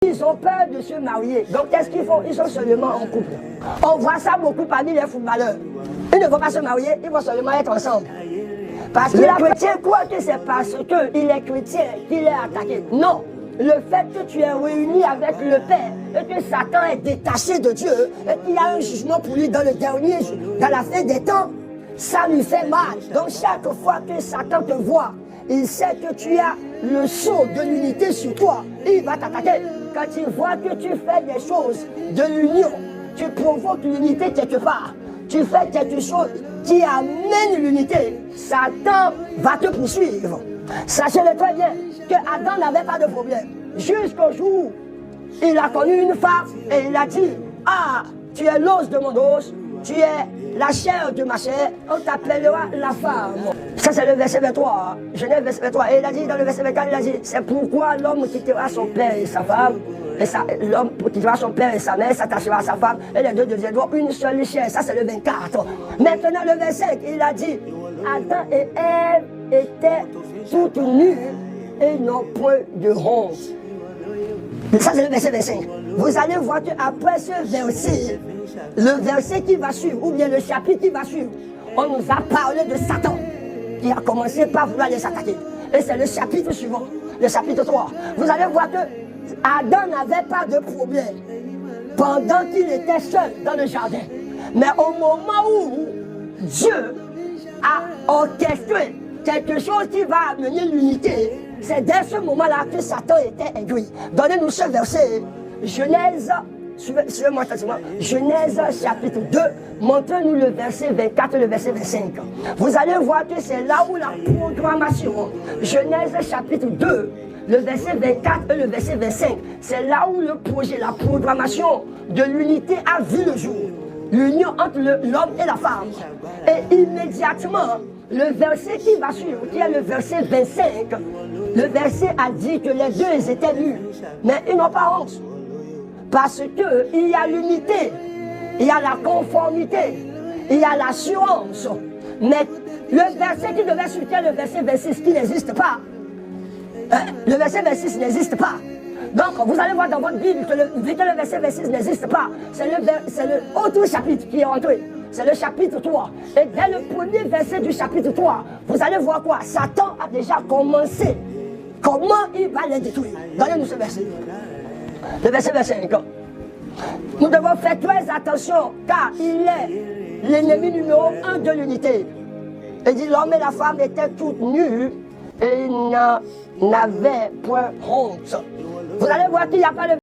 Ils ont peur de se marier. Donc, qu'est-ce qu'ils font? Ils sont seulement en couple. On voit ça beaucoup parmi les footballeurs. Ils ne vont pas se marier, ils vont seulement être ensemble. Parce que le chrétien croit que c'est parce qu'il est chrétien qu'il est attaqué. Non. Le fait que tu es réuni avec le Père et que Satan est détaché de Dieu et qu'il y a un jugement pour lui dans le dernier jour, dans la fin des temps, ça lui fait mal. Donc chaque fois que Satan te voit, il sait que tu as le sceau de l'unité sur toi. Il va t'attaquer. Quand il voit que tu fais des choses de l'union, tu provoques l'unité quelque part. Tu fais quelque chose qui amène l'unité. Satan va te poursuivre. Sachez-le très bien que Adam n'avait pas de problème. Jusqu'au jour où il a connu une femme et il a dit: ah, tu es l'os de mon os, tu es la chair de ma chair, on t'appellera la femme. Ça c'est le verset 23, Genèse verset 23. Et il a dit dans le verset 24, il a dit: c'est pourquoi l'homme quittera son père et sa femme, et l'homme quittera son père et sa mère, s'attachera à sa femme, et les deux deviendront une seule chair. Ça c'est le 24. Maintenant le verset, il a dit: Adam et Ève étaient toutes nues et n'ont point de honte. Ça c'est le verset 25. Vous allez voir qu'après ce verset, le verset qui va suivre, ou bien le chapitre qui va suivre, on nous a parlé de Satan, qui a commencé par vouloir les attaquer. Et c'est le chapitre suivant, le chapitre 3. Vous allez voir que Adam n'avait pas de problème pendant qu'il était seul dans le jardin. Mais au moment où Dieu a orchestré quelque chose qui va amener l'unité, c'est dès ce moment-là que Satan était aiguille. Donnez-nous ce verset, Genèse, suivez-moi attentivement, Genèse chapitre 2, montrez-nous le verset 24 et le verset 25. Vous allez voir que c'est là où la programmation, Genèse chapitre 2, le verset 24 et le verset 25, c'est là où le projet, la programmation de l'unité a vu le jour. L'union entre l'homme et la femme. Et immédiatement, le verset qui va suivre, qui est le verset 25, le verset a dit que les deux étaient nus, mais ils n'ont pas honte. Parce qu'il y a l'unité, il y a la conformité, il y a l'assurance. Mais le verset qui devait suivre, le verset 26, qui n'existe pas. Le verset 26 n'existe pas. Donc, vous allez voir dans votre Bible que le verset 26 n'existe pas. C'est le autre chapitre qui est entré. C'est le chapitre 3. Et dès le premier verset du chapitre 3, vous allez voir quoi? Satan a déjà commencé. Comment il va les détruire? Donnez-nous ce verset. Le verset 25. Nous devons faire très attention, car il est l'ennemi numéro 1 de l'unité. Il dit: l'homme et la femme étaient toutes nues et ils n'avaient point honte. Vous allez voir qu'il n'y a pas de